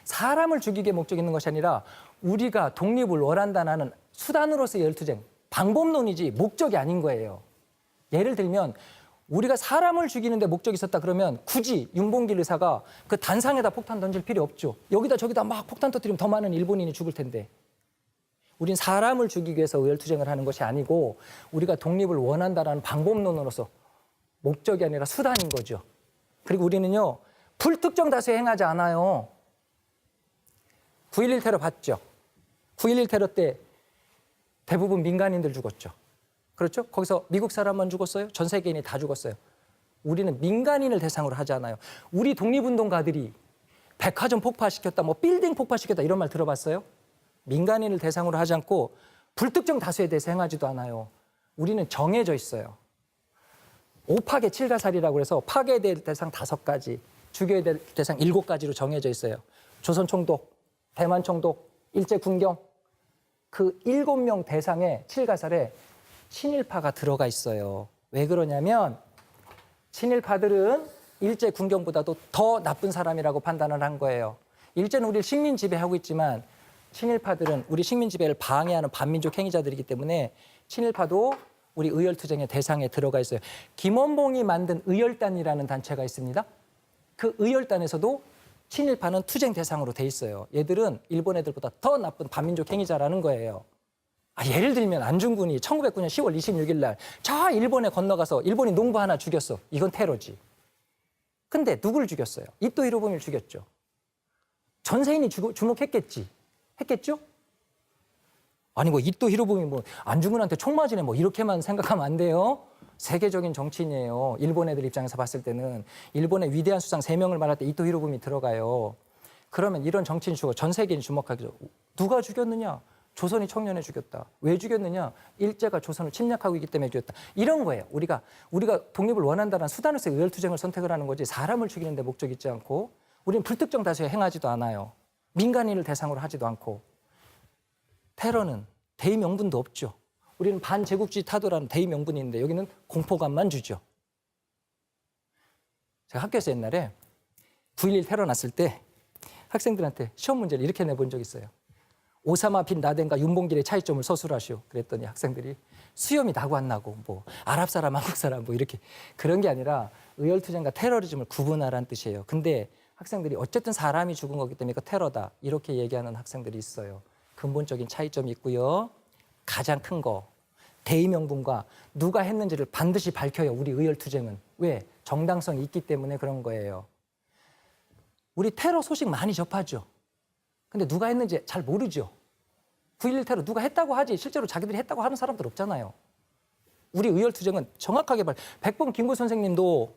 사람을 죽이게 목적이 있는 것이 아니라 우리가 독립을 원한다는 수단으로서의 의열투쟁, 방법론이지 목적이 아닌 거예요. 예를 들면 우리가 사람을 죽이는 데 목적이 있었다 그러면 굳이 윤봉길 의사가 그 단상에다 폭탄 던질 필요 없죠. 여기다 저기다 막 폭탄 터뜨리면 더 많은 일본인이 죽을 텐데. 우린 사람을 죽이기 위해서 의열투쟁을 하는 것이 아니고 우리가 독립을 원한다라는 방법론으로서 목적이 아니라 수단인 거죠. 그리고 우리는요, 불특정 다수에 행하지 않아요. 9.11 테러 봤죠? 9.11 테러 때 대부분 민간인들 죽었죠. 그렇죠? 거기서 미국 사람만 죽었어요? 전 세계인이 다 죽었어요. 우리는 민간인을 대상으로 하지 않아요. 우리 독립운동가들이 백화점 폭파시켰다, 뭐 빌딩 폭파시켰다 이런 말 들어봤어요? 민간인을 대상으로 하지 않고 불특정 다수에 대해서 행하지도 않아요. 우리는 정해져 있어요. 5파괴 7가살이라고 해서 파괴될 대상 5가지, 죽여야 될 대상 7가지로 정해져 있어요. 조선 총독, 대만 총독, 일제 군경, 그 7명 대상의 7가살에 친일파가 들어가 있어요. 왜 그러냐면 친일파들은 일제 군경보다도 더 나쁜 사람이라고 판단을 한 거예요. 일제는 우리를 식민 지배하고 있지만 친일파들은 우리 식민 지배를 방해하는 반민족 행위자들이기 때문에 친일파도 우리 의열투쟁의 대상에 들어가 있어요. 김원봉이 만든 의열단이라는 단체가 있습니다. 그 의열단에서도 친일파는 투쟁 대상으로 돼 있어요. 얘들은 일본 애들보다 더 나쁜 반민족 행위자라는 거예요. 예를 들면 안중근이 1909년 10월 26일 날 저 일본에 건너가서 일본인 농부 하나 죽였어. 이건 테러지. 근데 누구를 죽였어요? 이토 히로부미를 죽였죠. 전세인이 주목했겠지. 했겠죠? 아니 뭐 이토 히로부미 뭐 안중근한테 총 맞으네 뭐 이렇게만 생각하면 안 돼요. 세계적인 정치인이에요. 일본 애들 입장에서 봤을 때는 일본의 위대한 수상 3명을 말할 때 이토 히로부미 들어가요. 그러면 이런 정치인 죽어 전 세계인이 주목하기로 누가 죽였느냐? 조선이 청년에 죽였다. 왜 죽였느냐? 일제가 조선을 침략하고 있기 때문에 죽였다. 이런 거예요. 우리가 독립을 원한다는 수단으로서 의열투쟁을 선택을 하는 거지 사람을 죽이는 데 목적이 있지 않고 우리는 불특정 다수에 행하지도 않아요. 민간인을 대상으로 하지도 않고 테러는 대의 명분도 없죠. 우리는 반제국주의 타도라는 대의 명분이 있는데 여기는 공포감만 주죠. 제가 학교에서 옛날에 9.11 테러 났을 때 학생들한테 시험 문제를 이렇게 내본 적이 있어요. 오사마 빈 라덴과 윤봉길의 차이점을 서술하시오. 그랬더니 학생들이 수염이 나고 안 나고 뭐 아랍 사람, 한국 사람 뭐 이렇게 그런 게 아니라 의열투쟁과 테러리즘을 구분하라는 뜻이에요. 근데 학생들이 어쨌든 사람이 죽은 거기 때문에 이거 테러다 이렇게 얘기하는 학생들이 있어요. 근본적인 차이점이 있고요. 가장 큰 거 대의 명분과 누가 했는지를 반드시 밝혀요. 우리 의열투쟁은. 왜? 정당성이 있기 때문에 그런 거예요. 우리 테러 소식 많이 접하죠. 근데 누가 했는지 잘 모르죠. 9.11 테러 누가 했다고 하지 실제로 자기들이 했다고 하는 사람들 없잖아요. 우리 의열투쟁은 정확하게 백범 김구 선생님도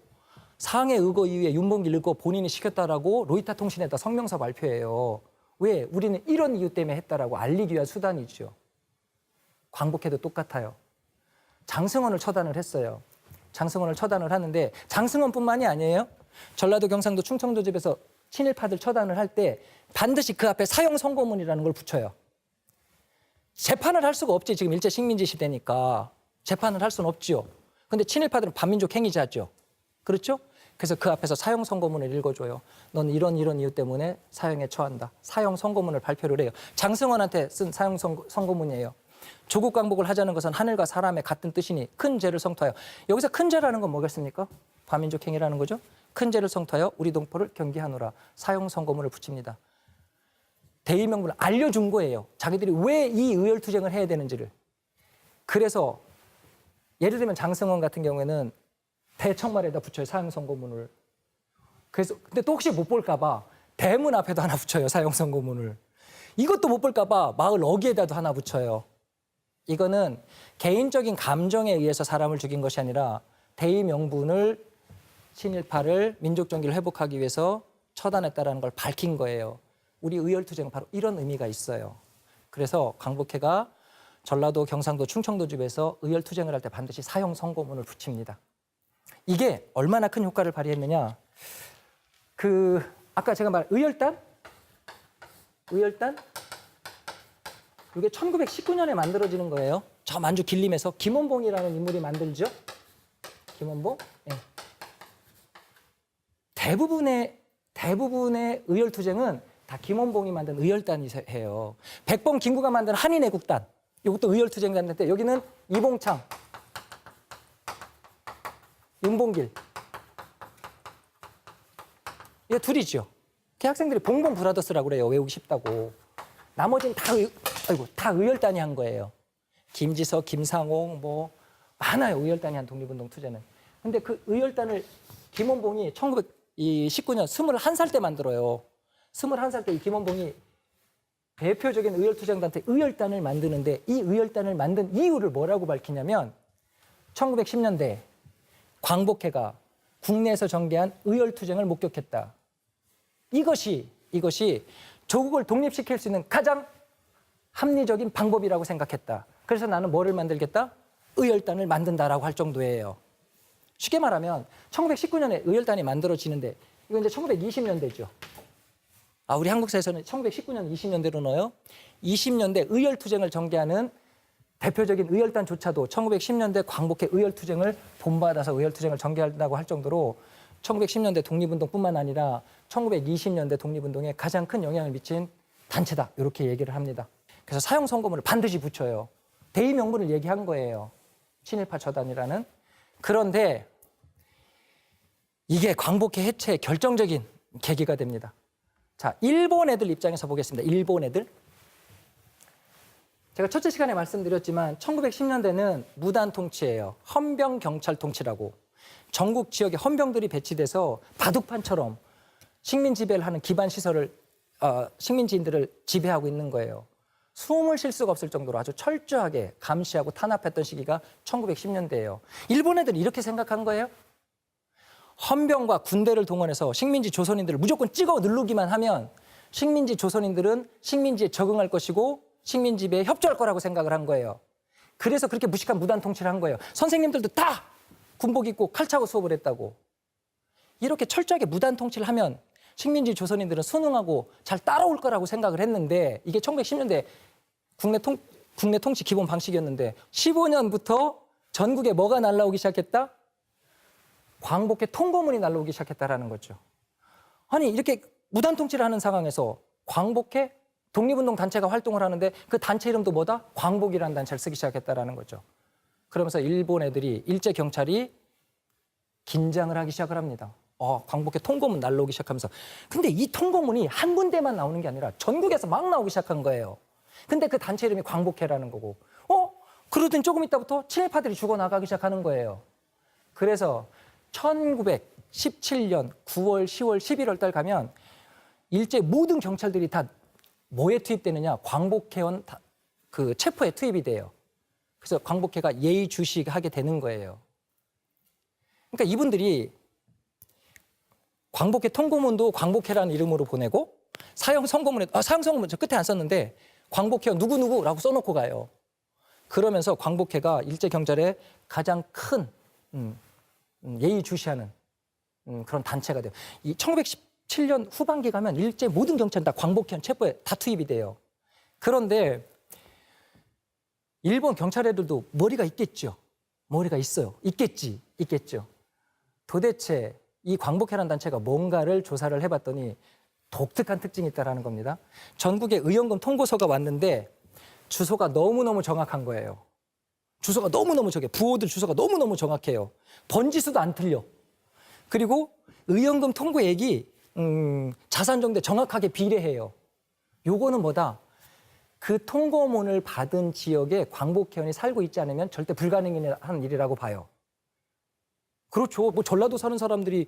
상해 의거 이후에 윤봉길 의거 본인이 시켰다라고 로이터 통신에다 성명서 발표해요. 왜? 우리는 이런 이유 때문에 했다라고 알리기 위한 수단이죠. 광복회도 똑같아요. 장승원을 처단을 했어요. 장승원을 처단을 하는데 장승원뿐만이 아니에요. 전라도, 경상도, 충청도 집에서 친일파들 처단을 할 때 반드시 그 앞에 사형 선고문이라는 걸 붙여요. 재판을 할 수가 없지. 지금 일제 식민지 시대니까 재판을 할 수는 없죠. 근데 친일파들은 반민족 행위자죠. 그렇죠? 그래서 그 앞에서 사형 선고문을 읽어줘요. 넌 이런 이유 때문에 사형에 처한다. 사형 선고문을 발표를 해요. 장승원한테 쓴 사형 선고문이에요. 조국 광복을 하자는 것은 하늘과 사람의 같은 뜻이니 큰 죄를 성토하여. 여기서 큰 죄라는 건 뭐겠습니까? 반민족 행위라는 거죠. 큰 죄를 성토하여 우리 동포를 경계하노라. 사형 선고문을 붙입니다. 대의 명분을 알려준 거예요. 자기들이 왜 이 의열투쟁을 해야 되는지를. 그래서 예를 들면 장승원 같은 경우에는 대청말에다 붙여요. 사형 선고문을. 그래서 근데 또 혹시 못 볼까 봐 대문 앞에도 하나 붙여요. 사형 선고문을. 이것도 못 볼까 봐 마을 어귀에다도 하나 붙여요. 이거는 개인적인 감정에 의해서 사람을 죽인 것이 아니라 대의 명분을 친일파를 민족 정기를 회복하기 위해서 처단했다라는 걸 밝힌 거예요. 우리 의열투쟁은 바로 이런 의미가 있어요. 그래서 광복회가 전라도, 경상도, 충청도 집에서 의열투쟁을 할 때 반드시 사형 선고문을 붙입니다. 이게 얼마나 큰 효과를 발휘했느냐. 아까 제가 말한 의열단? 이게 1919년에 만들어지는 거예요. 저 만주 길림에서 김원봉이라는 인물이 만들죠. 김원봉. 네. 대부분의 의열투쟁은 다 김원봉이 만든 의열단이 해요. 백범 김구가 만든 한인애국단. 이것도 의열투쟁이 했는데 여기는 이봉창, 윤봉길. 이거 둘이죠. 그 학생들이 봉봉 브라더스라고 그래요. 외우기 쉽다고. 나머지는 다 아이고, 다 의열단이 한 거예요. 김지석, 김상옥 뭐 많아요. 의열단이 한 독립운동 투쟁은. 근데 그 의열단을 김원봉이 1919년 21살 때 만들어요. 21살 때 이 김원봉이 대표적인 의열투쟁단체 의열단을 만드는데 이 의열단을 만든 이유를 뭐라고 밝히냐면 1910년대 광복회가 국내에서 전개한 의열투쟁을 목격했다. 이것이 조국을 독립시킬 수 있는 가장 합리적인 방법이라고 생각했다. 그래서 나는 뭐를 만들겠다? 의열단을 만든다라고 할 정도예요. 쉽게 말하면 1919년에 의열단이 만들어지는데 이건 이제 1920년대죠. 우리 한국사에서는 1919년 20년대로 넣어요. 20년대 의열투쟁을 전개하는 대표적인 의열단조차도 1910년대 광복회 의열투쟁을 본받아서 의열투쟁을 전개한다고 할 정도로 1910년대 독립운동뿐만 아니라 1920년대 독립운동에 가장 큰 영향을 미친 단체다. 이렇게 얘기를 합니다. 그래서 사형 선고문을 반드시 붙여요. 대의 명분을 얘기한 거예요. 친일파 저단이라는. 그런데 이게 광복회 해체의 결정적인 계기가 됩니다. 자, 일본 애들 입장에서 보겠습니다. 일본 애들. 제가 첫째 시간에 말씀드렸지만 1910년대는 무단 통치예요. 헌병 경찰 통치라고. 전국 지역에 헌병들이 배치돼서 바둑판처럼 식민 지배를 하는 기반 시설을 식민지인들을 지배하고 있는 거예요. 숨을 쉴 수가 없을 정도로 아주 철저하게 감시하고 탄압했던 시기가 1910년대예요. 일본 애들이 이렇게 생각한 거예요. 헌병과 군대를 동원해서 식민지 조선인들을 무조건 찍어 누르기만 하면 식민지 조선인들은 식민지에 적응할 것이고 식민 지배에 협조할 거라고 생각을 한 거예요. 그래서 그렇게 무식한 무단 통치를 한 거예요. 선생님들도 다 군복 입고 칼 차고 수업을 했다고. 이렇게 철저하게 무단 통치를 하면 식민지 조선인들은 순응하고 잘 따라올 거라고 생각을 했는데 이게 1910년대 국내 통치 기본 방식이었는데 15년부터 전국에 뭐가 날라오기 시작했다? 광복회 통고문이 날라오기 시작했다라는 거죠. 아니 이렇게 무단 통치를 하는 상황에서 광복회 독립운동 단체가 활동을 하는데 그 단체 이름도 뭐다? 광복이라는 단체를 쓰기 시작했다라는 거죠. 그러면서 일본 애들이 일제 경찰이 긴장을 하기 시작을 합니다. 광복회 통고문 날라오기 시작하면서. 근데 이 통고문이 한 군데만 나오는 게 아니라 전국에서 막 나오기 시작한 거예요. 근데 그 단체 이름이 광복회라는 거고. 그러더니 조금 있다부터 친일파들이 죽어나가기 시작하는 거예요. 그래서 1917년 9월, 10월, 11월 달 가면 일제 모든 경찰들이 다 뭐에 투입되느냐? 광복회원 그 체포에 투입이 돼요. 그래서 광복회가 예의주시하게 되는 거예요. 그러니까 이분들이 광복회 통고문도 광복회라는 이름으로 보내고 사형 선고문에 사형 선고문 저 끝에 안 썼는데 광복회원 누구누구라고 써놓고 가요. 그러면서 광복회가 일제 경찰의 가장 큰 예의주시하는 그런 단체가 돼요. 이 1917년 후반기 가면 일제 모든 경찰은 다 광복회원 체포에 다 투입이 돼요. 그런데 일본 경찰 애들도 머리가 있겠죠. 머리가 있어요. 있겠죠. 도대체 이 광복회라는 단체가 뭔가를 조사를 해봤더니 독특한 특징이 있다는 겁니다. 전국에 의원금 통보서가 왔는데 주소가 너무너무 정확한 거예요. 주소가 너무너무 정해. 부호들 주소가 너무너무 정확해요. 번지수도 안 틀려. 그리고 의원금 통보액이 자산정대 정확하게 비례해요. 요거는 뭐다? 그 통고문을 받은 지역에 광복회원이 살고 있지 않으면 절대 불가능한 일이라고 봐요. 그렇죠. 뭐 전라도 사는 사람들이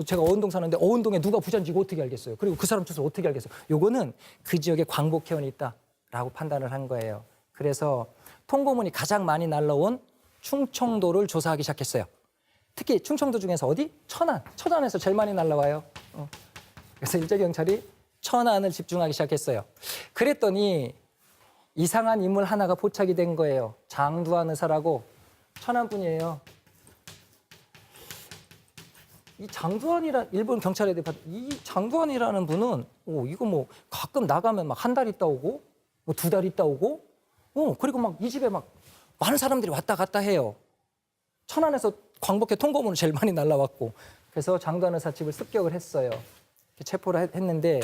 제가 어원동 사는데 어원동에 누가 부자인지 이거 어떻게 알겠어요? 그리고 그 사람 주소를 어떻게 알겠어요? 요거는 그 지역에 광복회원이 있다라고 판단을 한 거예요. 그래서 통고문이 가장 많이 날라온 충청도를 조사하기 시작했어요. 특히 충청도 중에서 어디? 천안에서 제일 많이 날라와요. 그래서 일제경찰이 천안을 집중하기 시작했어요. 그랬더니 이상한 인물 하나가 포착이 된 거예요. 장두환 의사라고 천안 분이에요. 이 장두환이란 일본 경찰 애들이 이 장두환이라는 분은 이거 뭐 가끔 나가면 막 한 달 있다 오고 뭐 2달 있다 오고 그리고 막 이 집에 막 많은 사람들이 왔다 갔다 해요. 천안에서 광복회 통고문을 제일 많이 날라왔고 그래서 장두환 의사 집을 습격을 했어요. 체포를 했는데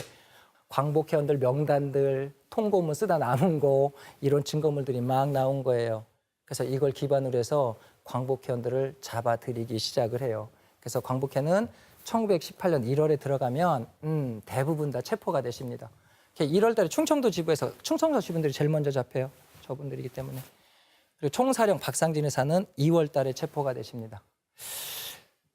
광복회원들 명단들 통고문 쓰다 남은 거 이런 증거물들이 막 나온 거예요. 그래서 이걸 기반으로 해서 광복회원들을 잡아들이기 시작을 해요. 그래서 광복회는 1918년 1월에 들어가면 대부분 다 체포가 되십니다. 1월 달에 충청도 지부에서 충청도 지분들이 제일 먼저 잡혀요. 저분들이기 때문에. 그리고 총사령 박상진 의사는 2월 달에 체포가 되십니다.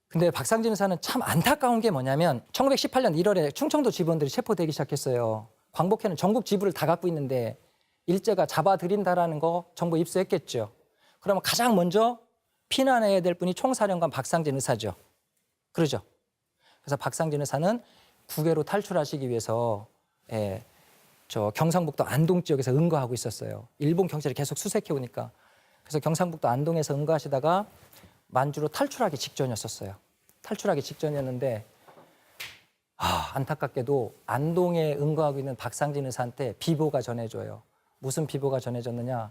근데 박상진 의사는 참 안타까운 게 뭐냐면 1918년 1월에 충청도 지부원들이 체포되기 시작했어요. 광복회는 전국 지부를 다 갖고 있는데 일제가 잡아들인다라는 거 정부 입수했겠죠. 그러면 가장 먼저 피난해야 될 분이 총사령관 박상진 의사죠. 그러죠. 그래서 박상진 의사는 국외로 탈출하시기 위해서 저 경상북도 안동 지역에서 응거하고 있었어요. 일본 경찰이 계속 수색해 오니까. 그래서 경상북도 안동에서 응거하시다가 만주로 탈출하기 직전이었었어요. 탈출하기 직전이었는데 안타깝게도 안동에 응거하고 있는 박상진 의사한테 비보가 전해줘요. 무슨 비보가 전해졌느냐.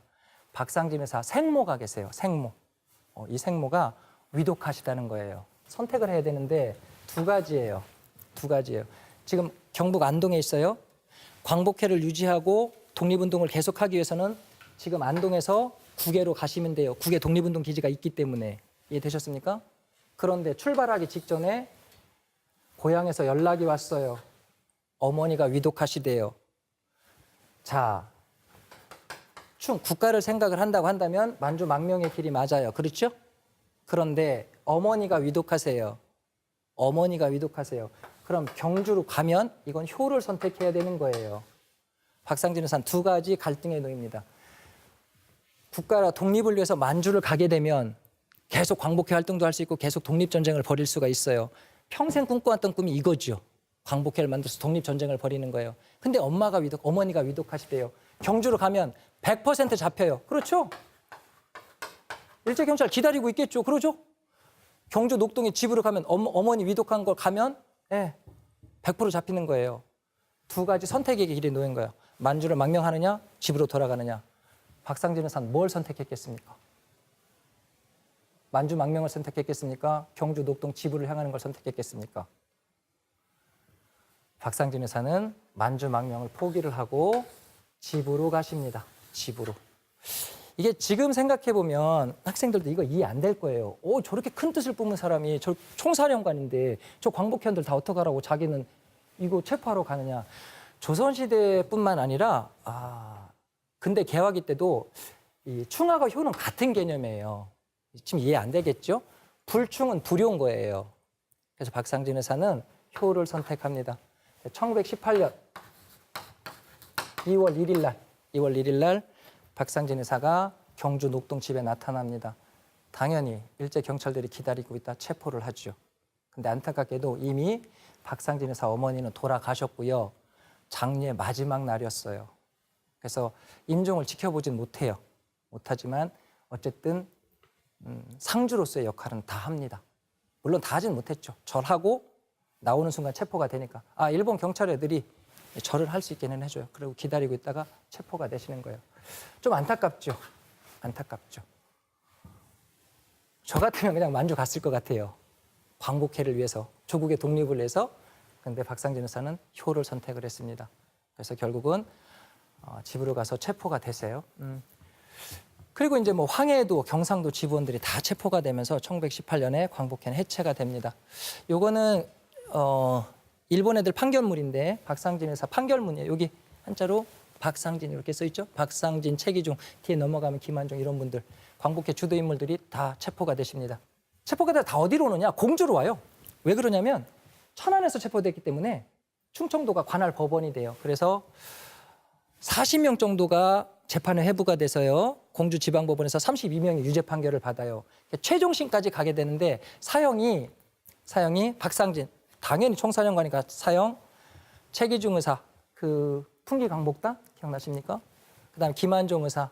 박상진 의사 생모가 계세요. 생모. 이 생모가 위독하시다는 거예요. 선택을 해야 되는데 두 가지예요. 지금 경북 안동에 있어요. 광복회를 유지하고 독립운동을 계속하기 위해서는 지금 안동에서 국외로 가시면 돼요. 국외 독립운동 기지가 있기 때문에. 이해되셨습니까? 그런데 출발하기 직전에 고향에서 연락이 왔어요. 어머니가 위독하시대요. 자, 국가를 생각을 한다고 한다면 만주 망명의 길이 맞아요. 그렇죠? 그런데 어머니가 위독하세요. 그럼 경주로 가면 이건 효를 선택해야 되는 거예요. 박상진 의사는 두 가지 갈등에 놓입니다. 국가 독립을 위해서 만주를 가게 되면 계속 광복회 활동도 할 수 있고 계속 독립전쟁을 벌일 수가 있어요. 평생 꿈꿔왔던 꿈이 이거죠. 광복회를 만들어서 독립전쟁을 벌이는 거예요. 근데 어머니가 위독하시대요. 경주로 가면 100% 잡혀요. 그렇죠? 일제경찰 기다리고 있겠죠. 그러죠? 경주 녹동에 집으로 가면 어머니 위독한 걸 가면 100% 잡히는 거예요. 두 가지 선택의 길이 놓인 거예요. 만주를 망명하느냐, 집으로 돌아가느냐. 박상진 의사는 뭘 선택했겠습니까? 만주 망명을 선택했겠습니까? 경주 녹동 지부를 향하는 걸 선택했겠습니까? 박상진 의사는 만주 망명을 포기를 하고 집으로 가십니다. 집으로. 이게 지금 생각해보면 학생들도 이거 이해 안 될 거예요. 저렇게 큰 뜻을 뿜은 사람이 저 총사령관인데 저 광복회원들 다 어떡하라고 자기는 이거 체포하러 가느냐. 조선시대뿐만 아니라 근대 개화기 때도 이 충하과 효는 같은 개념이에요. 지금 이해 안 되겠죠? 불충은 불효인 거예요. 그래서 박상진 의사는 효를 선택합니다. 1918년 2월 1일 날 박상진 의사가 경주 녹동 집에 나타납니다. 당연히 일제 경찰들이 기다리고 있다 체포를 하죠. 근데 안타깝게도 이미 박상진 의사 어머니는 돌아가셨고요. 장례 마지막 날이었어요. 그래서 임종을 지켜보진 못하지만 어쨌든 상주로서의 역할은 다 합니다. 물론 다 하진 못했죠. 절하고 나오는 순간 체포가 되니까 일본 경찰 애들이 절을 할 수 있게는 해줘요. 그리고 기다리고 있다가 체포가 되시는 거예요. 좀 안타깝죠. 저 같으면 그냥 만주 갔을 것 같아요. 광복회를 위해서, 조국의 독립을 위해서. 그런데 박상진 의사는 효를 선택을 했습니다. 그래서 결국은 집으로 가서 체포가 되세요. 그리고 이제 뭐 황해도 경상도 지부원들이 다 체포가 되면서 1918년에 광복회는 해체가 됩니다. 요거는 일본 애들 판결문인데 박상진 의사 판결문이에요. 여기 한자로 박상진 이렇게 써 있죠. 박상진, 최기중, 뒤에 넘어가면 김한종 이런 분들 광복회 주도 인물들이 다 체포가 되십니다. 체포가 되다 다 어디로 오느냐? 공주로 와요. 왜 그러냐면 천안에서 체포됐기 때문에 충청도가 관할 법원이 돼요. 그래서 40명 정도가 재판에 회부가 돼서요. 공주지방법원에서 32명이 유죄 판결을 받아요. 최종심까지 가게 되는데 사형이 박상진, 당연히 총사령관이니까 사형, 최기중 의사, 그 풍기광복단 기억나십니까? 그다음에 김한종 의사,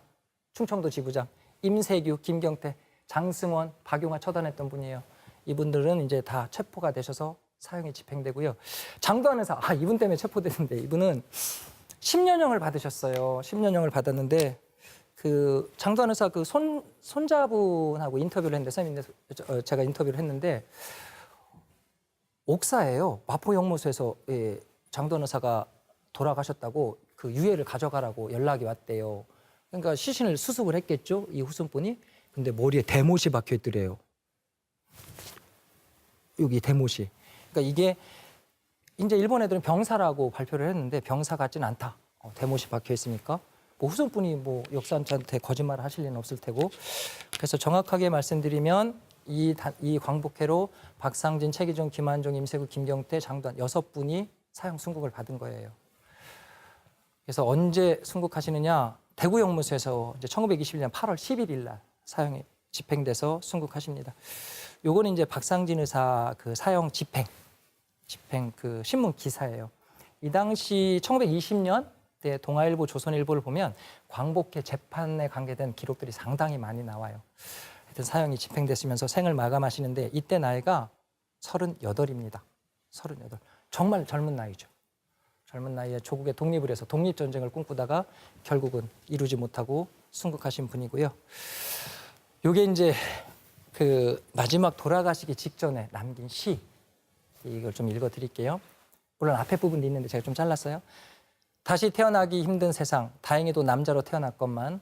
충청도 지부장, 임세규, 김경태, 장승원, 박용화 처단했던 분이에요. 이분들은 이제 다 체포가 되셔서 사형이 집행되고요. 장도환 의사, 이분 때문에 체포됐는데 이분은 10년형을 받으셨어요. 10년형을 받았는데 그 장도환 의사 그 손자분하고 인터뷰를 했는데 선생님 제가 인터뷰를 했는데 옥사예요. 마포 형무소에서 장도환 의사가 돌아가셨다고 그 유해를 가져가라고 연락이 왔대요. 그러니까 시신을 수습을 했겠죠. 이 후손분이. 근데 머리에 대못이 박혀 있더래요. 여기 대못이. 그러니까 이게 이제 일본 애들은 병사라고 발표를 했는데 병사 같지는 않다. 대못이 박혀 있으니까 뭐 후손분이 뭐 역사한테 거짓말 하실 리는 없을 테고. 그래서 정확하게 말씀드리면 이 광복회로 박상진, 최기종, 김한종, 임세구, 김경태, 장도환 6분이 사형 순국을 받은 거예요. 그래서 언제 순국하시느냐? 대구 영무소에서 이제 1921년 8월 11일 날 사형이 집행돼서 순국하십니다. 요거는 이제 박상진 의사 그 사형 집행 그 신문 기사예요. 이 당시 1920년 때 동아일보, 조선일보를 보면 광복회 재판에 관계된 기록들이 상당히 많이 나와요. 하여튼 사형이 집행됐으면서 생을 마감하시는데 이때 나이가 38입니다. 38. 정말 젊은 나이죠. 젊은 나이에 조국의 독립을 해서 독립전쟁을 꿈꾸다가 결국은 이루지 못하고 순국하신 분이고요. 요게 이제 그 마지막 돌아가시기 직전에 남긴 시, 이걸 좀 읽어드릴게요. 물론 앞에 부분도 있는데 제가 좀 잘랐어요. 다시 태어나기 힘든 세상, 다행히도 남자로 태어났건만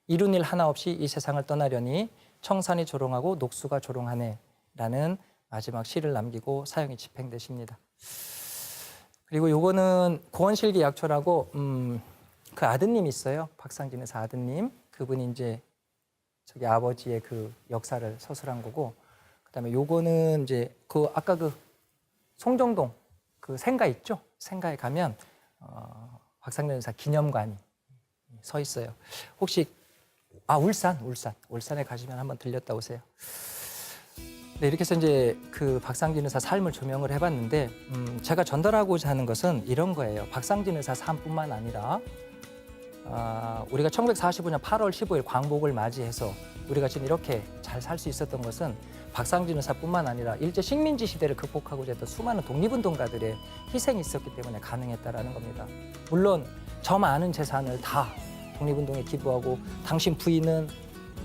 이룬 일 하나 없이 이 세상을 떠나려니 청산이 조롱하고 녹수가 조롱하네 라는 마지막 시를 남기고 사형이 집행되십니다. 그리고 요거는 고원실기 약초라고 그 아드님이 있어요. 박상진 의사 아드님. 그분이 이제 저기 아버지의 그 역사를 서술한 거고, 그다음에 요거는 이제 그 아까 그 송정동 그 생가 있죠? 생가에 가면 박상진 의사 기념관이 서 있어요. 혹시 울산에 가시면 한번 들렸다 오세요. 네, 이렇게 해서 이제 그 박상진 의사 삶을 조명을 해봤는데 제가 전달하고자 하는 것은 이런 거예요. 박상진 의사 삶뿐만 아니라 우리가 1945년 8월 15일 광복을 맞이해서 우리가 지금 이렇게 잘 살 수 있었던 것은 박상진 의사뿐만 아니라 일제 식민지 시대를 극복하고자 했던 수많은 독립운동가들의 희생이 있었기 때문에 가능했다라는 겁니다. 물론 저 많은 재산을 다 독립운동에 기부하고 당신 부인은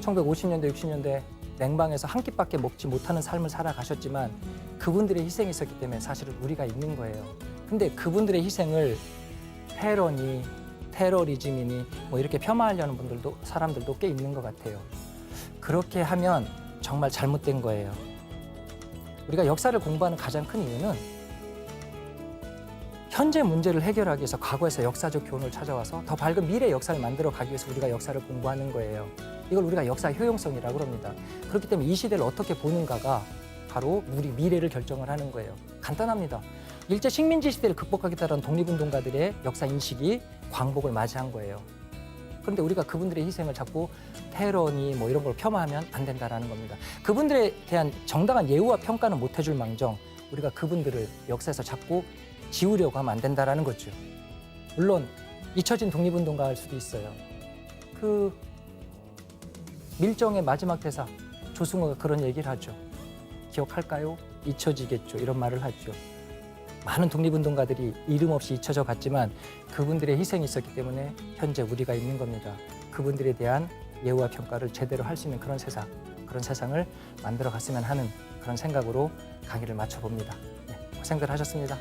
1950년대, 60년대 냉방에서 한 끼밖에 먹지 못하는 삶을 살아가셨지만 그분들의 희생이 있었기 때문에 사실은 우리가 있는 거예요. 근데 그분들의 희생을 테러니 테러리즘이니 뭐 이렇게 폄하하려는 사람들도 꽤 있는 것 같아요. 그렇게 하면 정말 잘못된 거예요. 우리가 역사를 공부하는 가장 큰 이유는 현재 문제를 해결하기 위해서 과거에서 역사적 교훈을 찾아와서 더 밝은 미래의 역사를 만들어 가기 위해서 우리가 역사를 공부하는 거예요. 이걸 우리가 역사 효용성이라고 합니다. 그렇기 때문에 이 시대를 어떻게 보는가가 바로 우리 미래를 결정을 하는 거예요. 간단합니다. 일제 식민지 시대를 극복하겠다는 독립운동가들의 역사 인식이 광복을 맞이한 거예요. 그런데 우리가 그분들의 희생을 자꾸 테러니 뭐 이런 걸 폄하하면 안 된다라는 겁니다. 그분들에 대한 정당한 예우와 평가는 못 해줄 망정 우리가 그분들을 역사에서 자꾸 지우려고 하면 안 된다라는 거죠. 물론 잊혀진 독립운동가일 수도 있어요. 그 밀정의 마지막 대사 조승우가 그런 얘기를 하죠. 기억할까요? 잊혀지겠죠. 이런 말을 하죠. 많은 독립운동가들이 이름 없이 잊혀져 갔지만 그분들의 희생이 있었기 때문에 현재 우리가 있는 겁니다. 그분들에 대한 예우와 평가를 제대로 할 수 있는 그런 세상을 만들어 갔으면 하는 그런 생각으로 강의를 마쳐봅니다. 네, 고생들 하셨습니다.